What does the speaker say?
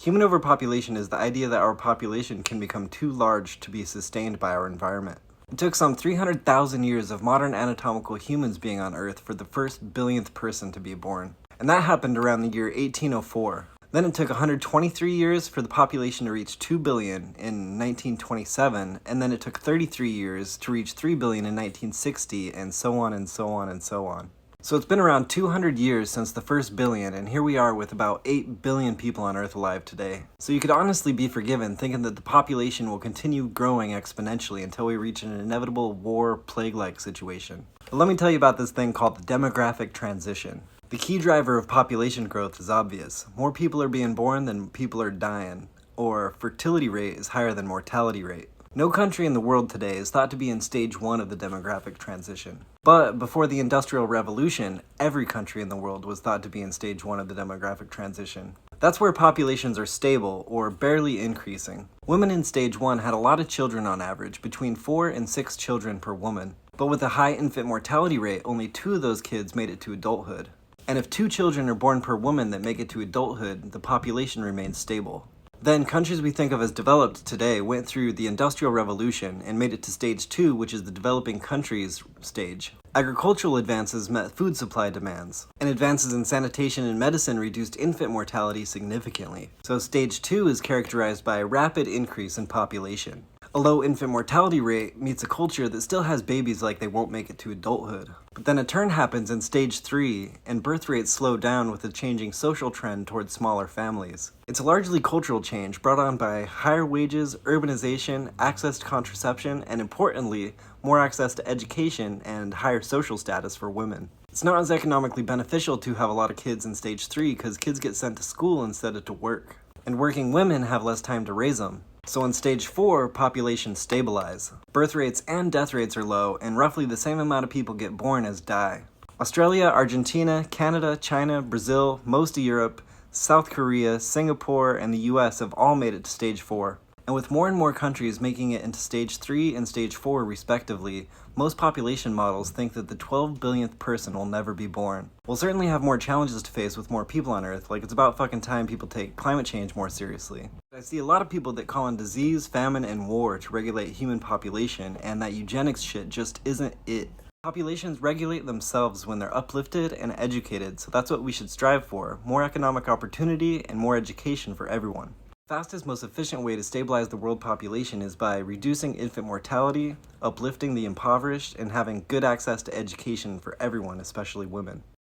Human overpopulation is the idea that our population can become too large to be sustained by our environment. It took some 300,000 years of modern anatomical humans being on Earth for the first billionth person to be born. And that happened around the year 1804. Then it took 123 years for the population to reach 2 billion in 1927, and then it took 33 years to reach 3 billion in 1960, and so on and so on and so on. So it's been around 200 years since the first billion, and here we are with about 8 billion people on Earth alive today. So you could honestly be forgiven thinking that the population will continue growing exponentially until we reach an inevitable war, plague-like situation. But let me tell you about this thing called the demographic transition. The key driver of population growth is obvious. More people are being born than people are dying, or fertility rate is higher than mortality rate. No country in the world today is thought to be in stage 1 of the demographic transition. But before the Industrial Revolution, every country in the world was thought to be in stage 1 of the demographic transition. That's where populations are stable or barely increasing. Women in stage 1 had a lot of children on average, between 4 and 6 children per woman. But with a high infant mortality rate, only 2 of those kids made it to adulthood. And if 2 children are born per woman that make it to adulthood, the population remains stable. Then countries we think of as developed today went through the Industrial Revolution and made it to stage 2, which is the developing countries stage. Agricultural advances met food supply demands, and advances in sanitation and medicine reduced infant mortality significantly. So stage 2 is characterized by a rapid increase in population. A low infant mortality rate meets a culture that still has babies like they won't make it to adulthood. But then a turn happens in stage 3, and birth rates slow down with a changing social trend towards smaller families. It's a largely cultural change brought on by higher wages, urbanization, access to contraception, and importantly, more access to education and higher social status for women. It's not as economically beneficial to have a lot of kids in stage 3 because kids get sent to school instead of to work. And working women have less time to raise them. So in stage 4, populations stabilize. Birth rates and death rates are low, and roughly the same amount of people get born as die. Australia, Argentina, Canada, China, Brazil, most of Europe, South Korea, Singapore, and the US have all made it to stage 4. And with more and more countries making it into stage 3 and stage 4 respectively, most population models think that the 12 billionth person will never be born. We'll certainly have more challenges to face with more people on Earth, like it's about fucking time people take climate change more seriously. I see a lot of people that call on disease, famine, and war to regulate human population, and that eugenics shit just isn't it. Populations regulate themselves when they're uplifted and educated, so that's what we should strive for: more economic opportunity and more education for everyone. The fastest, most efficient way to stabilize the world population is by reducing infant mortality, uplifting the impoverished, and having good access to education for everyone, especially women.